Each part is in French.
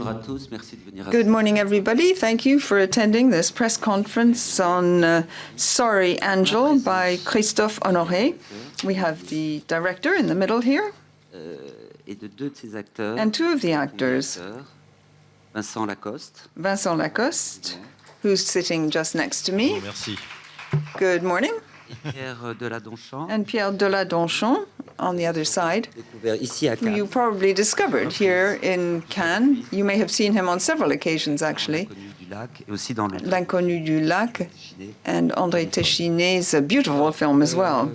Bonjour à tous, merci de venir. Good morning, everybody. Thank you for attending this press conference on Sorry, Angel by Christophe Honoré. We have the director in the middle here. Et de deux de ses acteurs. And two of the actors. Vincent Lacoste. Vincent Lacoste, who's sitting just next to me. Merci. Good morning. Pierre Deladonchamp. And Pierre Deladonchamp on the other side, Découvert ici à who Cannes. you probably discovered here in Cannes. You may have seen him on several occasions, actually. L'inconnu du lac et aussi dans le L'inconnu du lac and André Téchiné's beautiful film as well.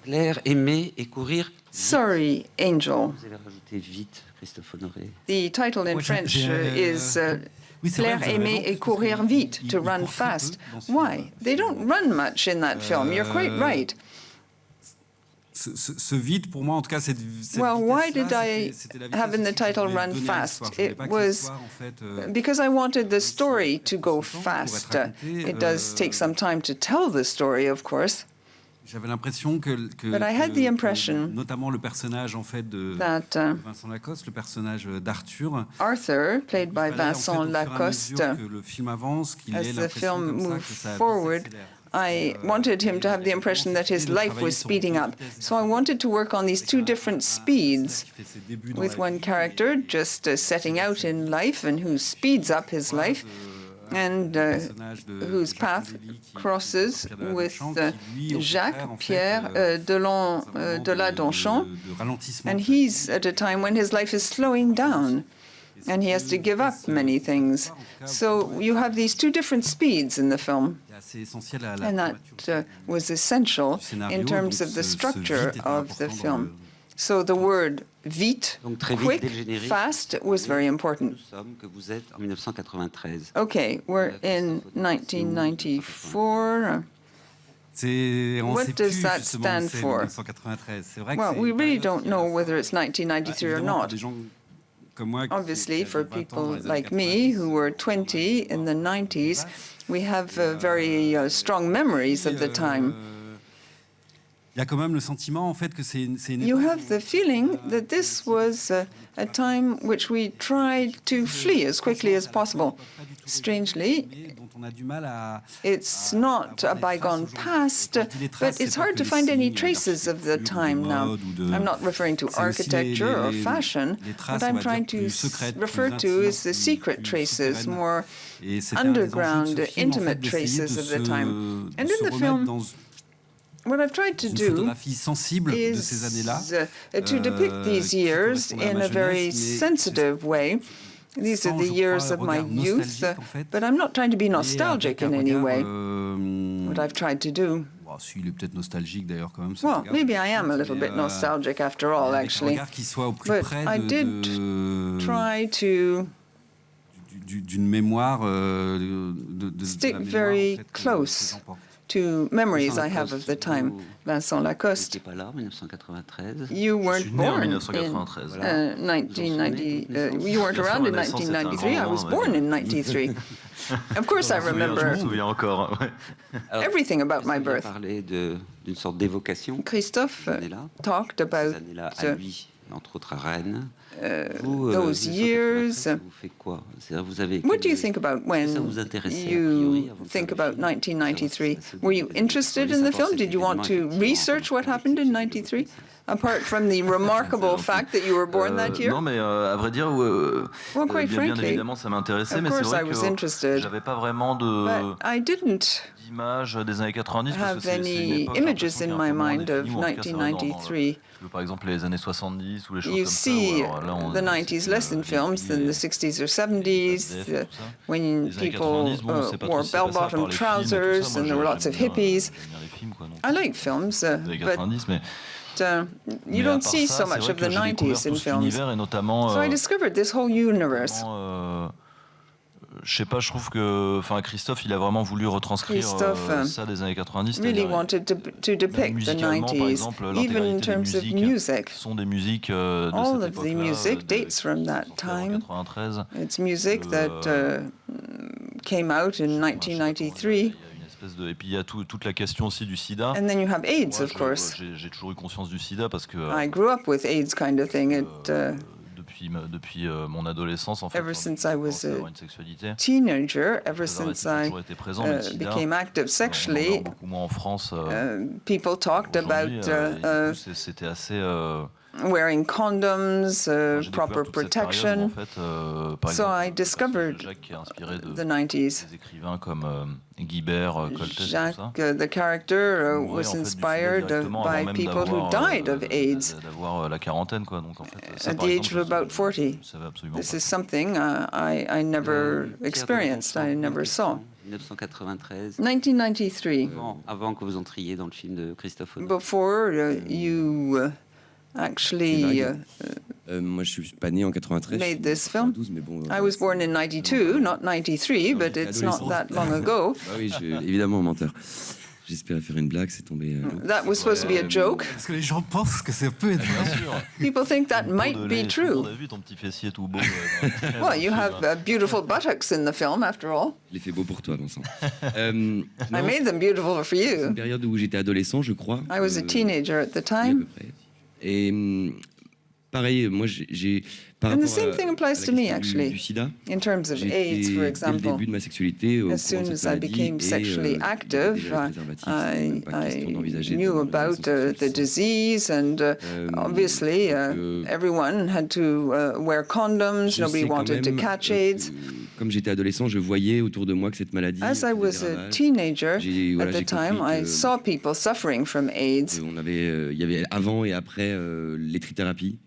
Plaire, aimer et courir. Sorry, Angel. Vous avez rajouté vite, Christophe Honoré. The title in French is Plaire, aimer et courir vite, to run fast. Why? They don't run much in that film. You're quite right. Ce vide, pour moi, en tout cas, cette Well, why did I have in the title Run Fast? It was because I wanted the story to go fast. It does take some time to tell the story, of course. J'avais l'impression But I had the impression notamment le personnage en fait de that Vincent Lacoste, le personnage d'Arthur, Arthur, played by Vincent Lacoste, que le film avance, qu'il ait as the l'impression film comme ça moved que ça forward, s'accélère. I wanted him to have the impression that his life was speeding up. So I wanted to work on these two different speeds, with one character just setting out in life and who speeds up his life, and whose path crosses with Jacques Pierre Deladonchamp, and he's at a time when his life is slowing down and he has to give up many things. So you have these two different speeds in the film, and that was essential in terms of the structure of the film. So the word vite, quick, fast, was very important. Que vous êtes en 1993. Okay, we're in 1994. What does that stand for? Well, we really don't know whether it's 1993 or not. Obviously, for people like me who were 20 in the 90s, we have very strong memories of the time. Il y a quand même le sentiment, en fait, que c'est une You have the feeling that this was a time which we tried to flee as quickly as possible. Strangely, it's not a bygone past, but it's hard to find any traces of the time now. I'm not referring to architecture or fashion. What I'm trying to refer to is the secret traces, more underground, intimate traces of the time. And in the film, what I've tried to do is to depict these years in a very sensitive way. These are the years of my youth, but I'm not trying to be nostalgic in any way, what I've tried to do. Well, maybe I am a little bit nostalgic after all, actually. But I did try to stick very close to memories I have of the time. Vincent Lacoste, you weren't born in 1990. You weren't around in 1993. I was born in 93. Of course, I remember everything about my birth. Christophe talked about entre autres à Rennes. Those years. What do you think about when you think about 1993? Were you interested in the film? Did you want to research what happened in 93? Apart from the remarkable fact that you were born that year? Non, mais à vrai dire, well, quite bien frankly, évidemment, ça m'intéressait, mais c'est vrai que j'avais pas vraiment d'image des années 90 parce que c'est une époque images in my mind of 1993. Par exemple, les années 70 ou les choses you comme see ça. Alors, là, the 90s less in films than the 60s or 70s, when people wore bell-bottom trousers and there were lots of hippies. I like films, but you don't see so much of the 90s in films. So I discovered this whole universe. Je sais pas, je trouve que Christophe, il a vraiment voulu retranscrire ça des années 90. Really wanted to depict the 90s, even in terms of music. Sont des musiques de all cette of the music dates from that time. It's music that came out in 1993. Et puis il y a toute la question aussi du sida. And then you have AIDS, of course. J'ai toujours eu conscience du sida parce que I grew up with AIDS kind of thing. depuis mon adolescence, en fait. Ever since I was a Une sexualité. teenager, ever Ça aurait since I toujours été présent, mais le sida, became active on en sexually, parle beaucoup moins en France. people talked about Aujourd'hui, et du coup, c'était assez. wearing condoms, J'ai découvert proper toute cette période où, protection. en fait, par So exemple, I discovered Jacques qui est inspiré de the 90s. des écrivains comme Guibert, Coltès, tout ça. Jacques, the character, Mourait, was en fait, du sida inspired directement avant by même people who d'avoir, died of AIDS d'avoir la quarantaine, quoi. Donc en fait, ça, at par the age exemple, of about 40. je savais absolument This pas. is something I never experienced, I never saw. 1993. 1993, Avant que vous entriez dans le film de Christophe Honoré. before you actually Moi, je suis pas né en 93. made je suis this né en film. 92, mais bon, I was born in 92, not 93, but it's not that long ago. Bah oui, évidemment, menteur. J'espérais faire une blague, c'est tombé. That was supposed to be a joke. Parce que les gens pensent que ça peut être Bien sûr. People think that might Tout be on true. a vu ton petit fessier tout beau. Well, you have beautiful buttocks in the film, after all. Je l'ai fait beau pour toi, Vincent. I Non, made them beautiful for c'est you. une période où j'étais adolescent, je crois. I was a teenager at the oui, à time. peu près. Et pareil, moi, j'ai par And the rapport same à thing la applies to me, question actually. du sida, In terms of j'étais AIDS, for dès le example, début de ma sexualité au as soon courant de as cette I maladie, became et, sexually il y avait active, déjà le préservatif, c'était même pas question I d'envisager knew de about relations the sexuelles sans. disease, and obviously everyone had to wear condoms. Je Nobody sais quand wanted to même, catch que, AIDS. comme j'étais adolescent, je voyais autour de moi que cette maladie As I faisait was des a ravages. teenager Voilà, at the j'ai time, compris I que- saw people suffering from AIDS. On avait, il y avait avant et après les trithérapies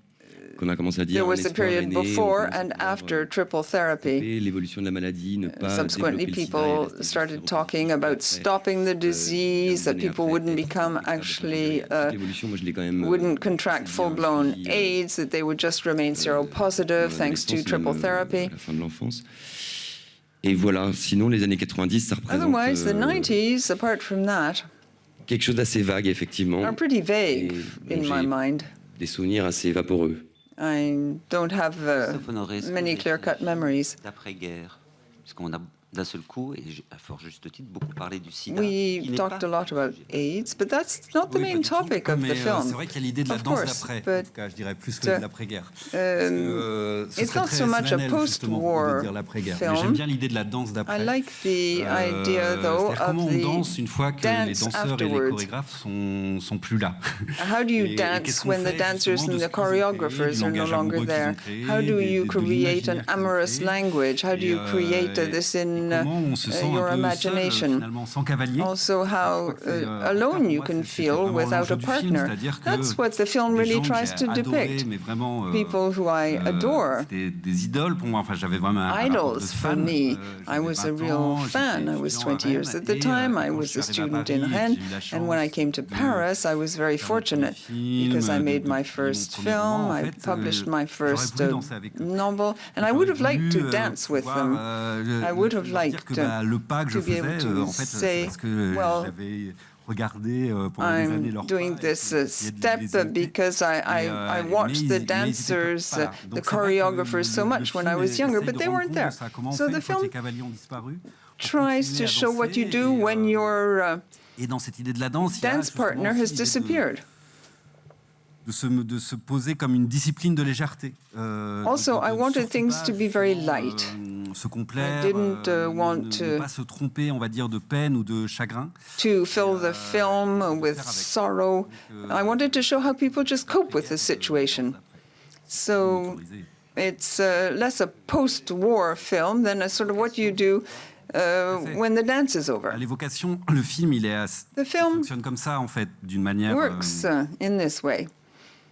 qu'on a commencé à dire. There un was a espoir est period né, on before commence à and pouvoir, after triple therapy. stopper l'évolution de la maladie, ne pas Subsequently, développer le sida et people rester started juste talking reproductif. about Après, stopping the disease, that des années people après, wouldn't être become responsable, actually, toute l'évolution, moi, je l'ai quand même, wouldn't contract assez bien full-blown suivi, AIDS, that they would just remain dans seropositive thanks to l'adolescence, triple même, therapy. à la fin de l'enfance. Et voilà, sinon les années 90, ça représente Otherwise, the 90s, apart from that, quelque chose d'assez vague, effectivement. are pretty vague Et, in bon, my j'ai mind. des souvenirs assez vaporeux. I don't have Christophe Honoré, est-ce que many vous clear-cut êtes memories. d'après-guerre, puisqu'on a d'un seul coup, et à fort juste titre, beaucoup parlé du sida. We qui n'est talked pas a lot about sujet. AIDS, but that's not the Oui, main pas du tout. topic of Mais, the c'est film. vrai qu'il y a l'idée de la Of danse course, d'après. but, En tout cas, je dirais plus que uh, de l'après-guerre. It's not so much a post-war film. J'aime bien l'idée de la danse d'après. I like the idea, though, C'est-à-dire comment of on danse the une fois que les dance danseurs et les afterwards. chorégraphes sont plus là. How do you Et dance qu'est-ce qu'on when the fait, dancers justement, and de the ce qu'ils ont créé, choreographers du are no langage longer amoureux qu'ils there? ont créé, How do you de create an l'imaginaire qu'ils ont amorous créé. language? How do you create this in Comment on se sent your un peu imagination? seul, finalement, sans cavalier. Also, how C'est, alone you pour moi, can c'est feel vraiment without l'enjeu a du film, partner. c'est-à-dire que That's what the film des really gens que tries j'ai to adorés, depict. mais vraiment, People who I adore. C'était des idoles pour moi. Enfin, j'avais vraiment un rapport de Idols for fan. me. I J'avais was a 20 real ans, fan. j'étais I was étudiant à 20 years Rennes, at the et, time. I quand was je suis a arrivé à student Paris, in j'ai Rennes. eu la chance And when I came to de Paris, I was very faire mon premier fortunate film, because I de made my publier mon first premier film. roman. En I fait, published my j'aurais first voulu danser avec eux. novel. And I would have liked to dance with them. I would have liked que le pas que je to be able faisais, to en fait, c'est say, parce que well, j'avais regardé pendant des années I'm leur doing pas, et this puis essayer de les step imiter. because I watched the dancers, the choreographers so much when I was younger, but they weren't there. So the film tries to show what you do when your Et dans cette idée de la danse, il y a dance justement partner aussi has l'idée disappeared. de se poser comme une discipline de légèreté. Also, I wanted things to be very light. Se complaire, I didn't want ne to- pas se tromper, on va dire, de peine ou de chagrin. To fill the film with sorrow. I wanted to show how people just cope with the situation. So it's less a post-war film than a sort of what you do when the dance is À over. l'évocation, le film, il film fonctionne comme ça, en fait, d'une manière. Works in this way.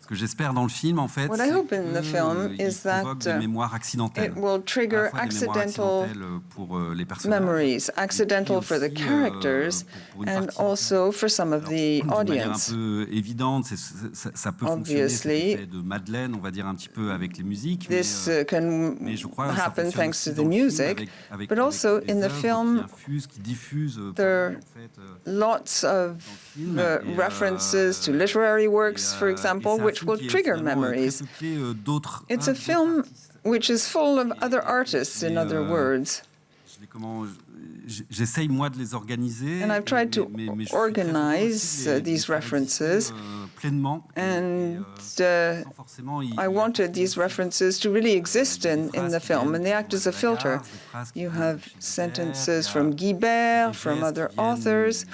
Ce que j'espère dans le film, en fait, What I hope in the film il is that, provoque des mémoires accidentelles. It will trigger À la fois des mémoires accidental accidentelles pour les personnages, memories, accidental for the aussi, characters pour une and partie. also for some of the D'une manière un audience. peu évidente, ça peut fonctionner, cet Obviously, effet de Madeleine, on va dire un petit peu avec les musiques. This mais can je crois que ça happen fonctionne thanks aussi to dans the le film music, avec but also des in the œuvres film, qui diffusent there en fait, lots of film, et, references to literary works, for et example, c'est un which film will qui est trigger finalement, memories. très peuplé, d'autres It's a œuvres, film d'autres artistes. which is full of other artists, in Et, other words. J'essaye, moi, de les organiser. And I've tried to mais je suis très heureux organize aussi de les these faire references exister, pleinement. And sans forcément I wanted these references to really exist in the film, and they act as a filter. You have sentences from Guibert, from other authors.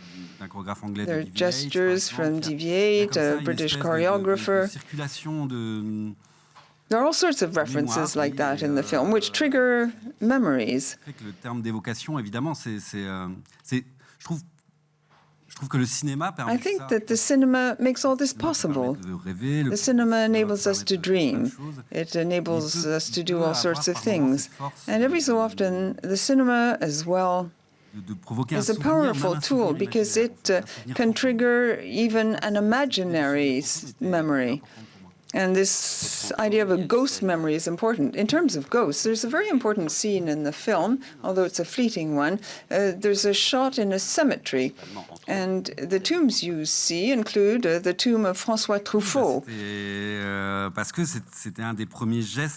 There are gestures from Deviate, a British choreographer. There are all sorts of references like that in the film, which trigger memories. Le terme d'évocation, évidemment, je trouve que le cinéma permet I think that the cinema makes all this possible. The cinema enables us to dream. It enables us to do all sorts of things. And every so often, the cinema as well is a powerful tool because it can trigger even an imaginary memory. And this idea of a ghost memory is important. In terms of ghosts, there's a very important scene in the film, although it's a fleeting one. There's a shot in a cemetery, and the tombs you see include the tomb of François Truffaut.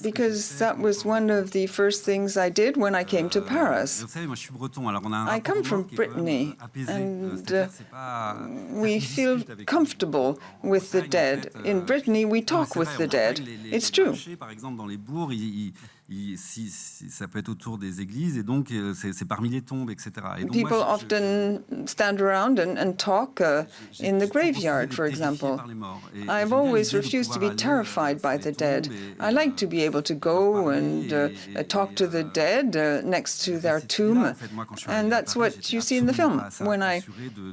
Because that was one of the first things I did when I came to Paris. I come from Brittany, and we feel comfortable with the dead. In Brittany, we talk with the dead. It's true. Par exemple, dans les bourgs, ça peut être autour des églises, et donc c'est parmi les tombes, etc. Et donc, people often stand around and talk in the graveyard, for example. I've always refused to be terrified by the dead. I like to be able to go and talk to the dead next to their tomb, and that's what you see in the film. When I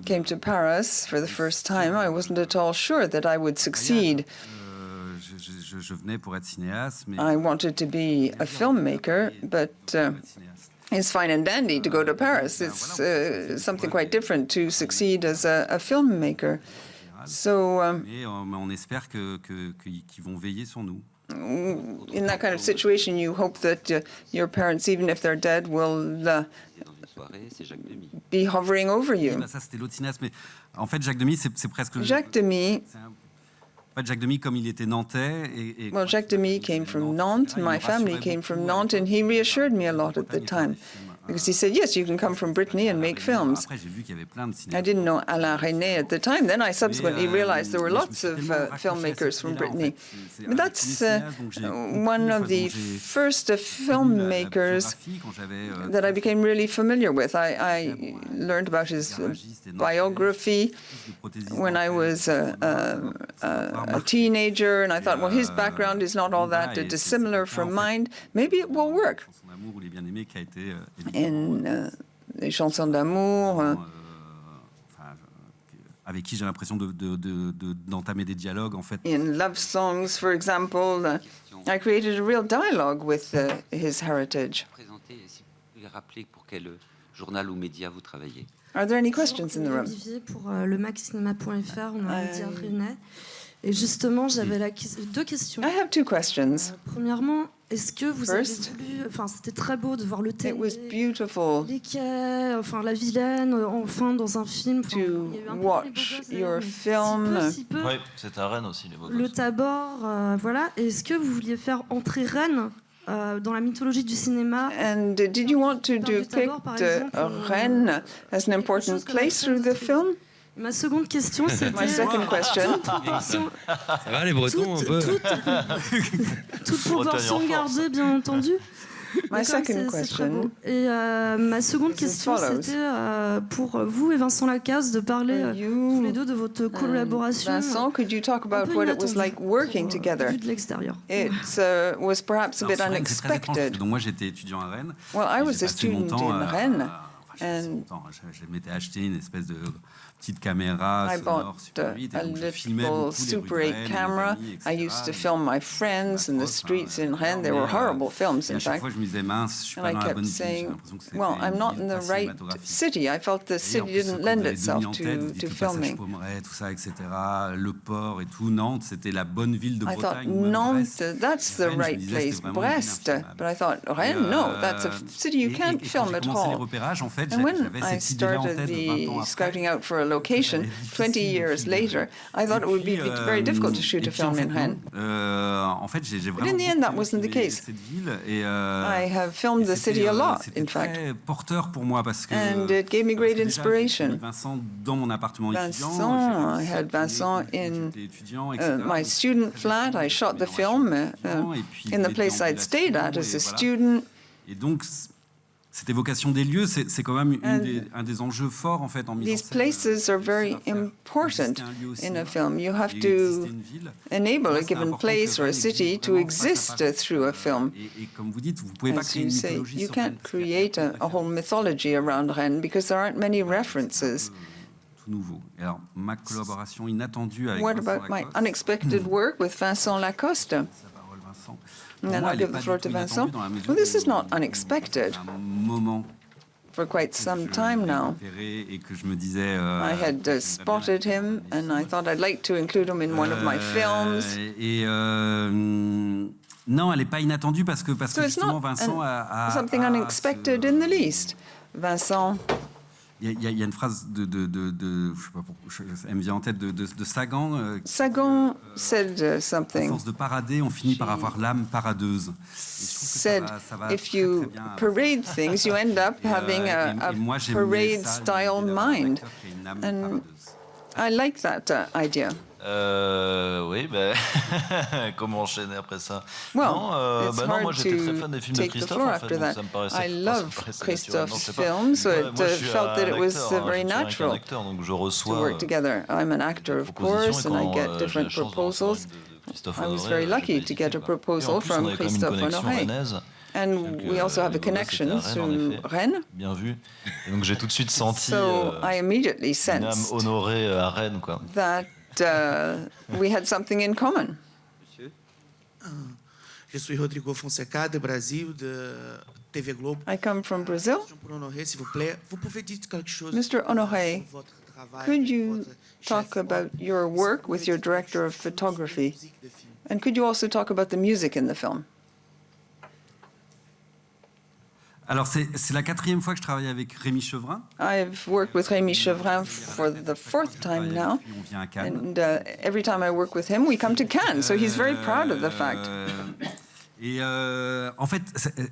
came to Paris for the first time, I wasn't at all sure that I would succeed. I wanted to be a filmmaker, but it's fine and dandy to go to Paris. It's something quite different to succeed as a filmmaker. So, in that kind of situation, you hope that your parents, even if they're dead, will be hovering over you. Jacques Demy. Jacques Demy, comme il était nantais, well, Jacques Demy came from Nantes. My family came from Nantes, and he reassured me a lot at the time. Because he said, yes, you can come from Brittany and make films. I didn't know Alain Resnais at the time. Then I subsequently realized there were lots of filmmakers from Brittany. But that's one of the first filmmakers that I became really familiar with. I learned about his biography when I was a teenager, and I thought, well, his background is not all that dissimilar from mine. Maybe it will work. In les chansons d'amour, avec qui j'ai l'impression d'entamer des dialogues, en fait. In love songs, for example, I created a real dialogue with his heritage. Rappeler pour quel journal ou média vous travaillez. Are there any questions in the room? Olivier pour le maccinema.fr, on a Lydia Renet. Et justement, j'avais deux questions. I have two questions. Premièrement, est-ce que vous avez voulu... Enfin, c'était très beau de voir le thé, les quais, enfin, la Vilaine, enfin, dans un film. To watch your film. Oui, c'est à Rennes aussi, les beaux le Tabor, voilà. Est-ce que vous vouliez faire entrer Rennes dans la mythologie du cinéma? And did you want to depict Rennes as an important place through the film? Ma seconde question, c'était... My second question. Ça va, les Bretons, un peu toute proportion gardée, bien entendu. My second question. Et ma seconde question, c'était pour vous et Vincent Lacaze de parler tous les deux de votre collaboration. Vincent, could you talk about what it was like working together? De l'extérieur. It was perhaps a bit unexpected. Donc moi, j'étais étudiant à Rennes. Well, I was a student in Rennes. And je m'étais acheté une espèce de petite caméra sonore super 8 a little Super 8 camera. I used to film my friends in the streets in Rennes. They were horrible films, in fact. And I kept saying, well, I'm not in the right city. I felt the city didn't lend itself to filming. Le port et tout, Nantes, c'était la bonne ville de Bretagne. I thought, Nantes, that's the right place. Brest. But I thought, Rennes, no, that's a city you can't film at all. fait, And when j'avais I cette idée-là en started tête 20 ans the après. scouting out for a location 20 years later, I thought it would be very difficult to shoot a film in Rennes. En fait, j'ai But vraiment in the end, that beaucoup wasn't the aimé case. cette ville et I have filmed the city a lot, in fact. C'était porteur pour moi parce que And it gave me great déjà, inspiration. j'ai mis Vincent dans mon appartement étudiant. Vincent, I had Vincent in my student flat. I shot the film in the place I'd stayed at as a student. Et donc, cette évocation des lieux, c'est quand même un des enjeux forts en fait en mise en These scène. places are very important in a film. You have to enable a given place or a city to exist through a film. Et comme vous dites, vous pouvez pas As créer you une say, mythologie you sur can't Rennes. create a whole mythology around Rennes because there aren't many references. Tout nouveau. Et alors, ma collaboration inattendue avec What Vincent about my Lacoste, unexpected work with Vincent Lacoste? sa parole, Vincent. Pour And then moi, I'll elle est give pas the floor du to tout Vincent. inattendue dans la mesure Well, this où is not unexpected. un moment For quite some time now. et que je me disais I had spotted him, and I thought I'd like to include him in one of my films. Et non, elle n'est pas inattendue parce que So it's justement not Vincent a something unexpected in the least. Vincent, il y a une phrase de je sais pas pourquoi, elle me vient en tête de Sagan. Sagan said À something. force de parader, on finit par avoir l'âme paradeuse. Said, ça va if très, you très bien. parade things, you end up having a Et moi, j'aimais ça, parade-style l'idée d'avoir un mind. acteur qui a une âme And paradeuse. I like that idea. Oui, ben, comment enchaîner après ça? Well, Non, it's bah non, moi hard j'étais très to fan des films de take the Christophe floor en fait, after donc that. ça me paraissait I love Christophe's films, so it felt that it was very natural donc je to reçois work together. I'm an actor, of course, and I get different proposals. I was very lucky to get a proposal from Christophe Honoré. And we also have a connection through Rennes. Bien vu. Et donc j'ai tout de suite senti So I immediately une âme sensed honorée à Rennes, quoi. that we had something in common. Je suis Rodrigo Fonseca, de Brasil, de TV Globo. I come from Brazil. Pour Honoré, s'il vous plaît, vous pouvez dire quelque chose Mr. Honoré, sur votre travail, could you votre talk chef, about your work with your director of photography? And could you also talk about the music in the film? Alors, c'est la 4e fois que je travaille avec Rémi Chevrin. I've worked with Rémi Chevrin for the 4th time now. Puis on vient à Cannes. And every time I work with him, we come to Cannes, so he's very proud of the fact. Et en fait,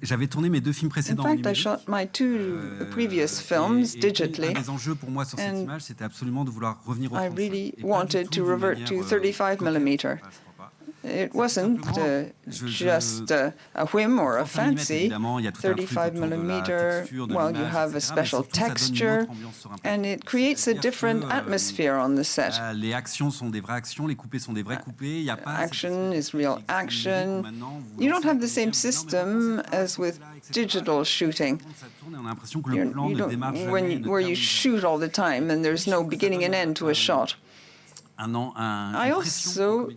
j'avais tourné mes 2 films In précédents fact, I numérique. shot my 2 previous films Et digitally. un des enjeux pour moi sur cette And image, c'était absolument de vouloir revenir au I 35. really Et pas du wanted tout to d'une revert manière, to 35 millimeter. je crois pas. It wasn't just a whim or a 35 mm, fancy. évidemment, il y a tout un truc 35 autour de la millimeter, texture de well, you l'image, have a etc., mais special surtout, ça donne une texture, autre ambiance sur un plateau. and it creates a C'est-à-dire different que, atmosphere on the set. Les actions sont des vraies actions, les coupés sont des vrais coupés. Il y a pas Action is real action. Maintenant, vous You don't lancez have un the same deuxième, system as with digital shooting. Ça tourne et on a l'impression que le plan You ne don't, démarre jamais. where you shoot all the time and there's no beginning and end to a shot. I also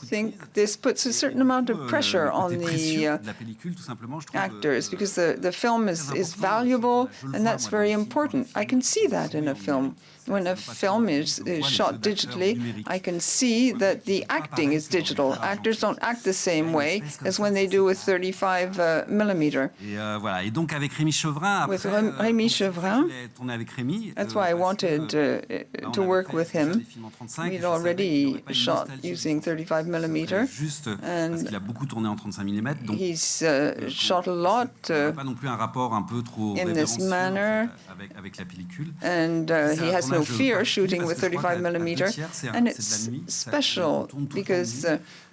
think this puts a certain amount of pressure on the actors because the film is valuable and that's very important. I can see that in a film. When a film is shot digitally, I can see that the acting is digital. Actors don't act the same way as when they do with 35 millimeter. Et donc avec Rémi Chevrin, With Rémi Chevrin, tourné avec Rémi. that's why I wanted to work with him. We'd already shot using 35 millimeter, Juste parce and qu'il a beaucoup tourné en 35 mm. Donc he's shot a lot pas non plus un rapport un peu trop in this révérencieux, manner. avec la pellicule. And he has no fear shooting with 35 millimeter. And it's special because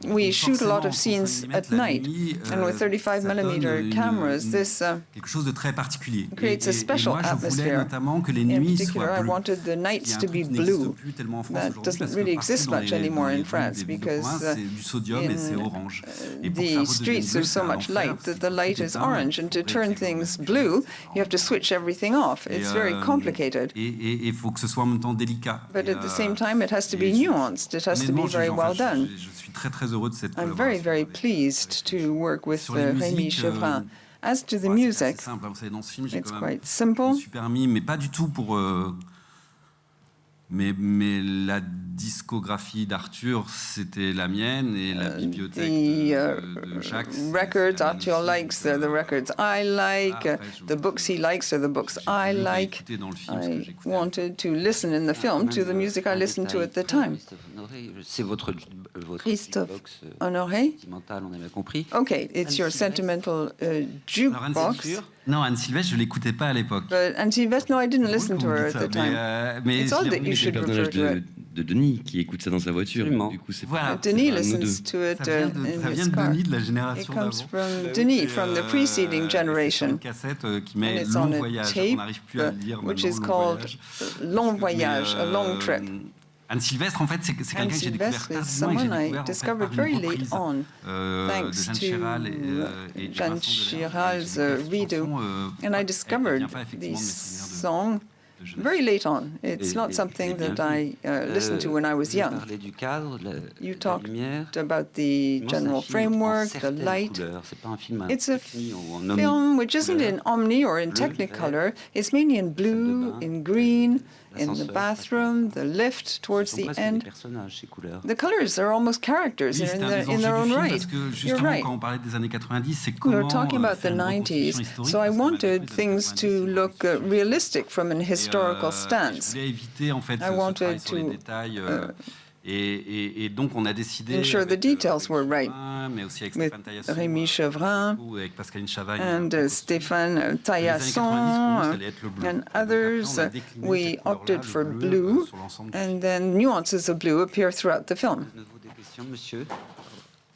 we shoot a lot of scenes at night. And with 35 millimeter cameras, this quelque chose de très particulier. creates a special moi, je voulais atmosphere. notamment que les In nuits particular, soient I bleues. wanted the nights to be blue. That doesn't really exist much anymore in France because c'est du sodium et c'est orange. Et pour que ça the redevienne streets bleu, are so c'est un much enfer, light that the light is c'est orange. And to turn things blue, you have to switch everything off. It's very complicated. Et il faut que ce soit en même temps délicat. But at the same time, it has to be nuanced. It has to be very well done. Je suis très très heureux de cette I'm collaboration. very pleased to work with Sur les Rémi musiques, Chevrin. As to the c'est music, assez simple. Vous savez, dans ce film, j'ai it's quand même quite simple. super mis, mais pas du tout pour. Mais la discographie d'Arthur, c'était la mienne, et la bibliothèque de Jacques. Records, Arthur likes the records I like, the books he likes are the books I like. I wanted to listen in the film to the music I listened to at the time. C'est votre Christophe jukebox Honoré. sentimental, on avait compris. Okay, it's your sentimental jukebox. Non, Anne Sylvestre, je l'écoutais pas à l'époque. But Anne Sylvestre, no, I didn't listen to her at the time. Mais It's odd that you C'est should le refer personnage to it. de Denis qui écoute ça dans sa voiture. Absolument. Du coup, c'est Voilà. Denis pas un listens ou to it Ça vient in de his car. Denis, de la It génération comes d'avant. from Denis, from the preceding C'est generation. une cassette qui met And it's Long on a Voyage. On tape, n'arrive plus à le dire which maintenant, is Long called Voyage. Long Voyage, a long trip. Anne Sylvestre, en fait, c'est quelqu'un Anne que j'ai découvert Sylvestre is tardivement et someone que j'ai I découvert en fait, discovered par very une late reprise on, de thanks Jeanne to Chéral et Jeanne Vincent Delerme. Chiral's Et j'ai découvert cette redo. chanson, And I elle discovered vient pas effectivement this de mes souvenirs song de jeunesse. very late on. It's Et- not et- something et bien that I listened to when I was Vous young. parlez du cadre, You la talked lumière. about the Moi, c'est un general film en framework, the certaines light. couleurs. C'est pas un film en It's a techni ou en omni film which isn't in couleur. omni or in Bleu, technicolor. It's mainly in blue, bain, in green, in the l'ascenseur, bathroom, the lift Ce towards sont the presque end. des personnages, ces couleurs. The colors are almost characters Oui, in c'était un des their enjeux own du film right. parce que You're justement, right. quand on parlait des années 90, c'est We comment were talking about the faire une 90s, reconstruction historique, so I parce que malgré wanted tout, les années things 90, to c'est look beaucoup. realistic from an historical Je stance. voulais éviter en fait I ce wanted travail sur les to, détails. Et donc on a décidé ensure the avec, details were right. mais aussi avec With Stéphane Taillasson, Rémi Chevrin beaucoup, avec Pascaline Chavagne, and Stéphane Taillasson and others, we opted for blue, and then nuances of blue appear throughout the film. De nouveau des questions, monsieur.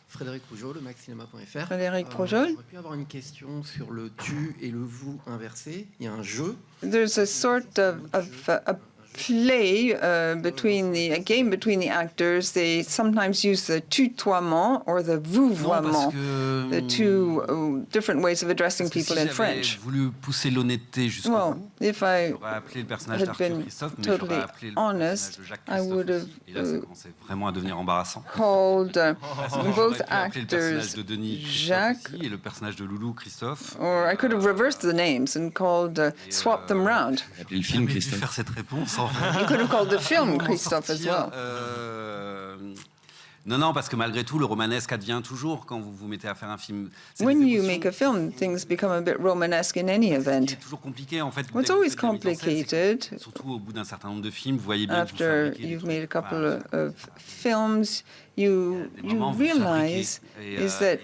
Frédéric Rougeau, le maxcinema.fr. Frédéric Proujol. J'aurais pu avoir une question sur le tu et le vous inversé. Il y a un jeu. There's a sort of a play between a game between the actors. They sometimes use the tutoiement or the vouvoiement, the two different ways of addressing people in French. Voulu pousser l'honnêteté jusqu'au Well, bout. if I J'aurais appelé le personnage had d'Arthur been Christophe, mais totally j'aurais appelé le honest, personnage de Jacques I Christophe would have aussi. Et là, ça commençait vraiment à devenir embarrassant. called J'aurais both pu appeler le personnage actors de Denis Christophe Jacques, aussi, et le personnage de Loulou Christophe. or I could have reversed the names and called swapped them round. Appelez le film J'avais dû Christophe. faire cette réponse en fait. You could have called the film Comment Christophe as sortir, well. Non, parce que malgré tout, le romanesque advient toujours quand vous vous mettez à faire un film. C'est When des you émotions. make a film, things become a bit Romanesque in any event. C'est toujours compliqué en fait. What's Dès que vous always faites de la mise en scène, c'est que, complicated, surtout au bout d'un certain nombre de films, vous voyez bien que vous after fabriquez des you've trucs. made a couple Voilà. of films, you realize is that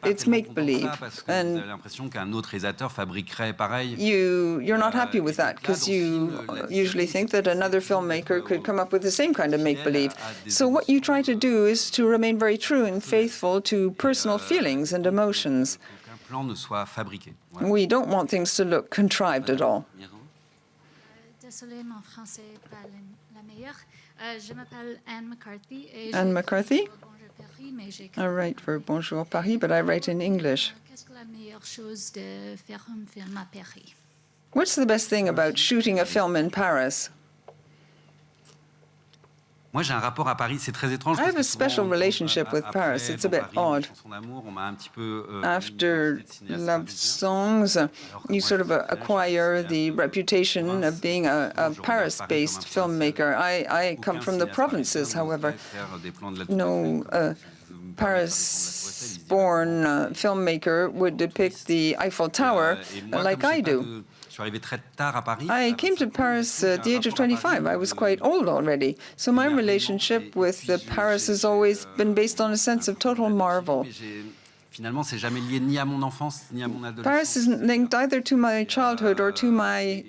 it's make-believe, Vous and avez l'impression qu'un autre réalisateur fabriquerait pareil. you're not happy with that because you usually think that another filmmaker could come up with the same kind of make-believe. So what you try to do is to remain very true and faithful to personal feelings and emotions. Qu'aucun plan ne soit fabriqué. Voilà. We don't want things to look contrived at all. Désolée, mon français n'est pas la meilleure. Je m'appelle Anne McCarthy. Et Anne McCarthy? Bonjour Paris, mais j'ai I write for Bonjour Paris, but I write in English. Qu'est-ce que la meilleure chose de faire un film à Paris? What's the best thing about shooting a film in Paris? Moi, j'ai un rapport à Paris, c'est très étrange. I have a special relationship with Paris. It's a bit odd. After love songs, you sort of acquire the reputation of being a Paris-based filmmaker. I come from the provinces, however. No Paris-born filmmaker would depict the Eiffel Tower like I do. I came to Paris at the age of 25. I was quite old already. So my relationship with Paris has always been based on a sense of total marvel. Paris isn't linked either to my childhood or to my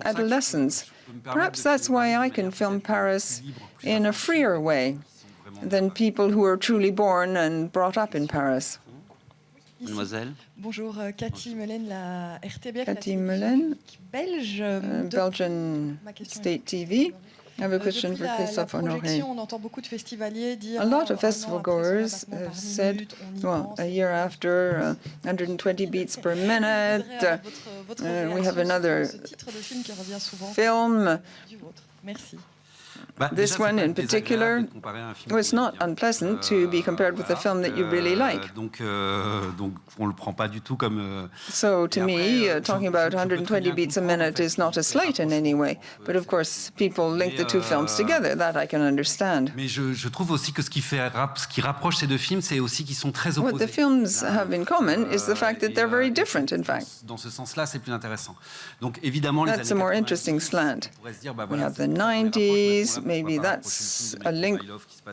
adolescence. Perhaps that's why I can film Paris in a freer way than people who are truly born and brought up in Paris. Mademoiselle. Bonjour, Cathy Melen, la RTBF, Cathy Melen, belge, Belgian State TV. I have a question for Christophe Honoré. A lot of festival goers have said, well, a year after, 120 beats per minute, we have another film. This one in particular was not unpleasant to be compared with a film that you really like. Donc on le prend pas du tout comme. So to me, talking about 120 beats a minute is not a slight in any way. But of course, people link the two films together. That I can understand. Mais je trouve aussi que ce qui rapproche ces deux films, c'est aussi qu'ils sont très opposés. What the films have in common is the fact that they're very different, in fact. Dans ce sens-là, c'est plus intéressant. Donc évidemment, les That's a more interesting slant. We have the 90s. Maybe that's a link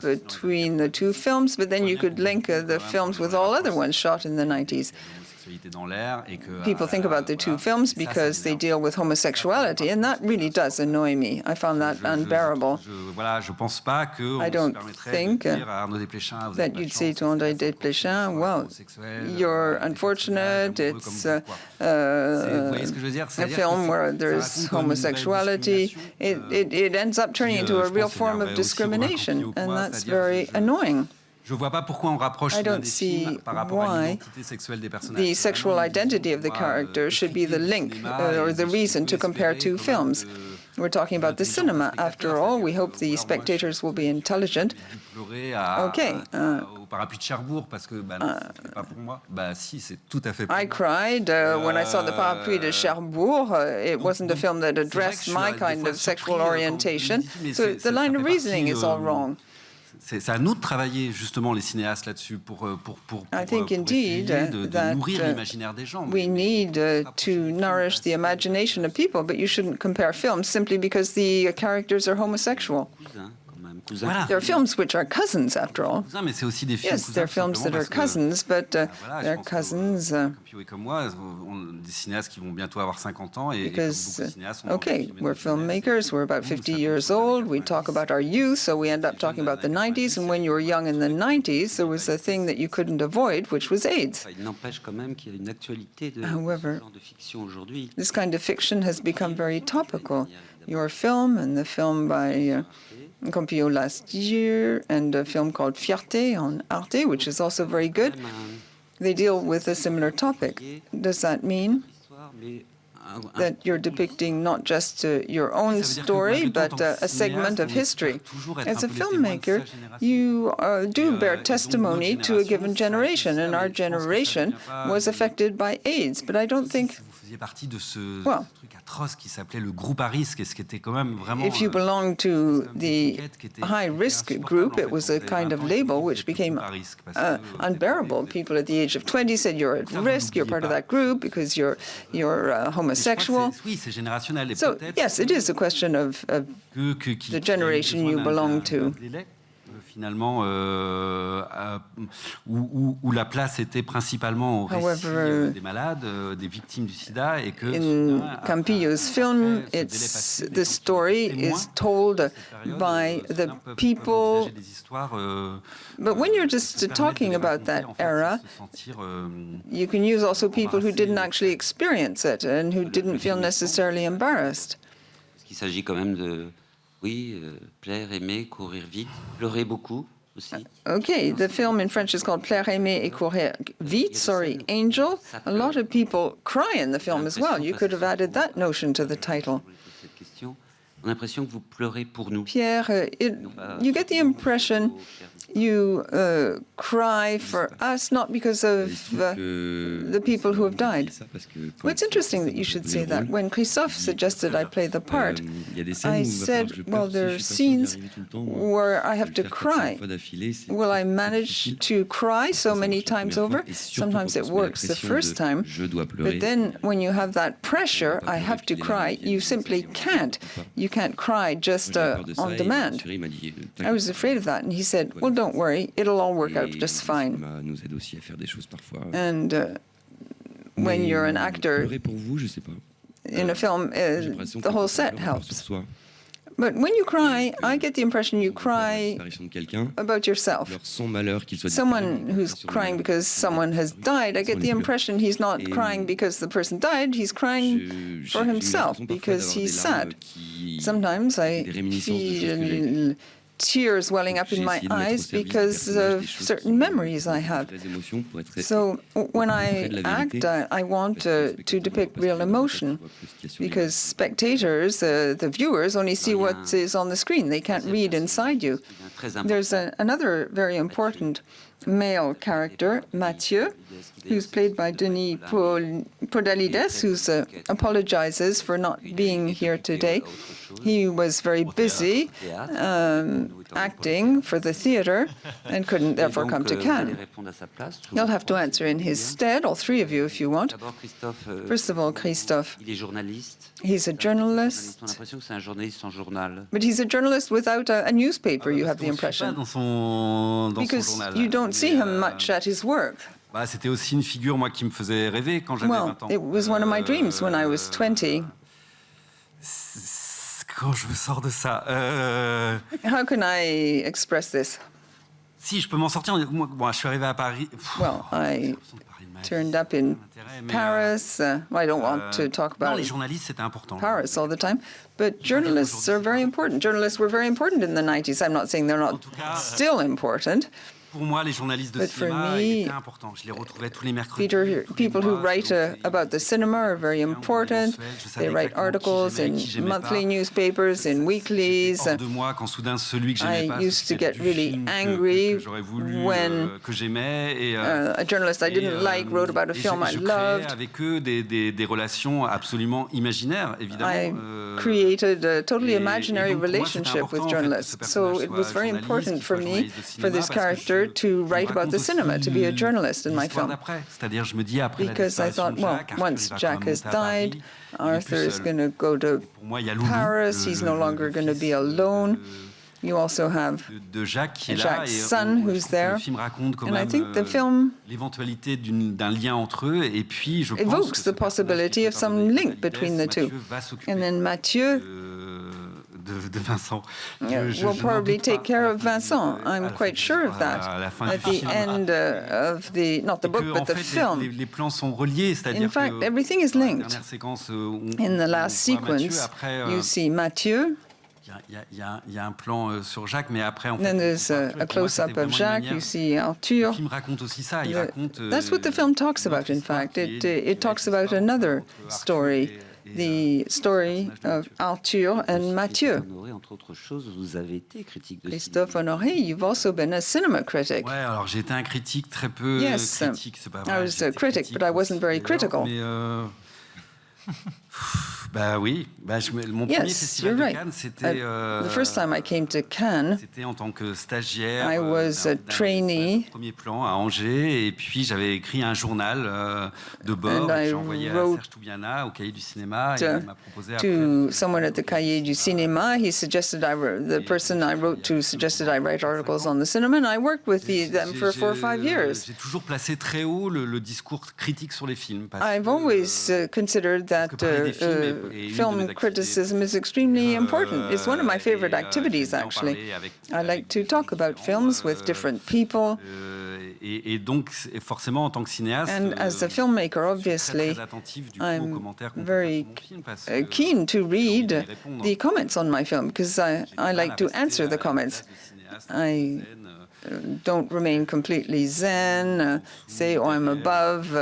between the two films, but then you could link the films with all other ones shot in the 90s. People think about the two films because they deal with homosexuality, and that really does annoy me. I found that unbearable. I don't think that you'd say to André Desplechin, well, you're unfortunate, it's a film where there's homosexuality. It ends up turning into a real form of discrimination, and that's very annoying. I don't see why the sexual identity of the character should be the link or the reason to compare two films. We're talking about the cinema, after all. We hope the spectators will be intelligent. Okay. I cried when I saw the Parapluie de Cherbourg. It wasn't a film that addressed my kind of sexual orientation. So the line of reasoning is all wrong. C'est à nous de travailler justement les cinéastes là-dessus pour I think indeed de nourrir l'imaginaire des gens. We need to nourish the imagination of people, but you shouldn't compare films simply because the characters are homosexual. There are films which are cousins, after all. Yes, there are films that are cousins, but they're cousins. Because, okay, we're filmmakers, we're about 50 years old, we talk about our youth, so we end up talking about the 90s, and when you were young in the 90s, there was a thing that you couldn't avoid, which was AIDS. However, this kind of fiction has become very topical. Your film and the film by Campillo last year, and a film called Fierté on Arte, which is also very good. They deal with a similar topic. Does that mean that you're depicting not just your own story, but a segment of history? As a filmmaker, you do bear testimony to a given generation, and our generation was affected by AIDS, but I don't think... Well, if you belong to the high-risk group, it was a kind of label which became unbearable. People at the age of 20 said, you're at risk, you're part of that group because you're homosexual. So, yes, it is a question of the generation you belong to. Finalement, où la place était principalement au récit des malades, des victimes du sida, et que in Campillo's film, the story is told by the people. But when you're just talking about that era, you can use also people who didn't actually experience it and who didn't feel necessarily embarrassed. Il s'agit quand même de plaire, aimer, courir vite, pleurer beaucoup aussi. Okay, the film in French is called Plaire, aimer et courir vite. Sorry, Angel. A lot of people cry in the film as well. You could have added that notion to the title. On a l'impression que vous pleurez pour nous. Pierre, you get the impression you cry for us, not because of the people who have died. Well, it's interesting that you should say that. When Christophe suggested I play the part, I said, well, there are scenes where I have to cry. Will I manage to cry so many times over? Sometimes it works the first time, but then when you have that pressure, I have to cry, you simply can't. You can't cry just on demand. I was afraid of that, and he said, well, don't worry, it'll all work out just fine. And when you're an actor in a film, the whole set helps. But when you cry, I get the impression you cry about yourself. Someone who's crying because someone has died, I get the impression he's not crying because the person died, he's crying for himself because he's sad. Sometimes I feel tears welling up in my eyes because of certain memories I have. So when I act, I want to depict real emotion, because spectators, the viewers, only see what is on the screen. They can't read inside you. There's another very important male character, Mathieu, who's played by Denis Podalides, who apologizes for not being here today. He was very busy acting for the theatre and couldn't therefore come to Cannes. You'll have to answer in his stead, all three of you, if you want. First of all, Christophe. He's a journalist. But he's a journalist without a newspaper, you have the impression. Because you don't see him much at his work. C'était aussi une figure, moi, qui me faisait rêver quand j'avais 20 ans. It was one of my dreams when I was 20. Quand je sors de ça... How can I express this? Si, je peux m'en sortir. Moi, je suis arrivé à Paris... Well, I turned up in Paris. I don't want to talk about Paris all the time, but journalists are very important. Journalists were very important in the 90s. I'm not saying they're not still important. Pour moi, les journalistes de cinéma étaient importants. Je les retrouvais tous les mercredis. People who write about the cinema are very important. They write articles in monthly newspapers, in weeklies. Hors de moi, quand soudain celui que j'aimais pas, I used to get really angry when a journalist I didn't like wrote about a film I loved. Avec eux des relations absolument imaginaires, évidemment. I created a totally imaginary relationship with journalists. So it was very important for me, for this character, to write about the cinema, to be a journalist in my film. Because I thought, well, once Jack has died, Arthur is going to go to Paris, he's no longer going to be alone. You also have Jacques' son who's there. And I think the film evokes the possibility of some link between the two. And then Mathieu will probably take care of Vincent. I'm quite sure of that. At the end of not the book, but the film. In fact, everything is linked. In the last sequence, you see Mathieu. Then there's a close-up of Jacques, you see Arthur. That's what the film talks about, in fact. It talks about another story, the story of Arthur and Mathieu. Christophe Honoré, you've also been a cinema critic. Yes, I was a critic, but I wasn't very critical. Yes, you're right. The first time I came to Cannes, I was a trainee. And I wrote to someone at the Cahiers du Cinéma. He suggested the person I wrote to suggested I write articles on the cinema, and I worked with them for 4 or 5 years. I've always considered that film criticism is extremely important. It's one of my favorite activities, actually. I like to talk about films with different people. And as a filmmaker, obviously, I'm very keen to read the comments on my film, because I like to answer the comments. I don't remain completely zen, say, oh, I'm above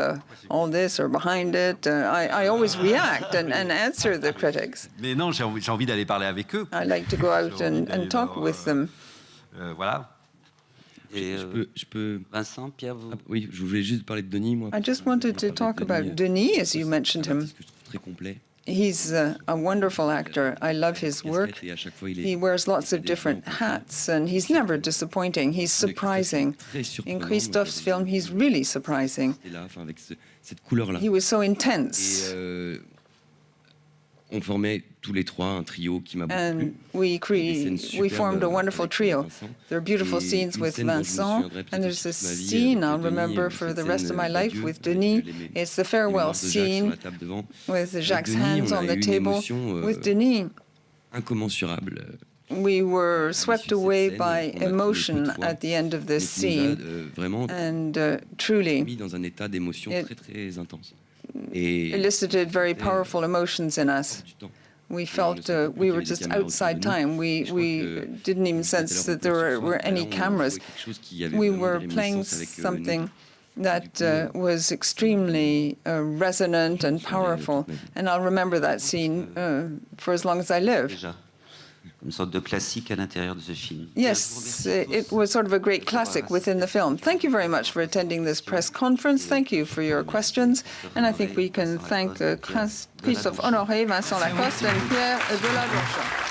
all this or behind it. I always react and answer the critics. I like to go out and talk with them. Voilà. Vincent, Pierre, vous... Oui, je voulais juste parler de Denis, moi. I just wanted to talk about Denis, as you mentioned him. Très complet. He's a wonderful actor. I love his work. He wears lots of different hats, and he's never disappointing. He's surprising. In Christophe's film, he's really surprising. He was so intense. On formait tous les trois un trio qui m'a beaucoup plu. We formed a wonderful trio. There are beautiful scenes with Vincent, and there's a scene I'll remember for the rest of my life with Denis. It's the farewell scene with Jacques' hands on the table. With Denis, incommensurable. We were swept away by emotion at the end of this scene, and truly, it elicited very powerful emotions in us. We felt we were just outside time. We didn't even sense that there were any cameras. We were playing something that was extremely resonant and powerful, and I'll remember that scene for as long as I live. Une sorte de classique à l'intérieur de ce film. Yes, it was sort of a great classic within the film. Thank you very much for attending this press conference. Thank you for your questions. And I think we can thank Christophe Honoré, Vincent Lacoste, and Pierre Deladourche.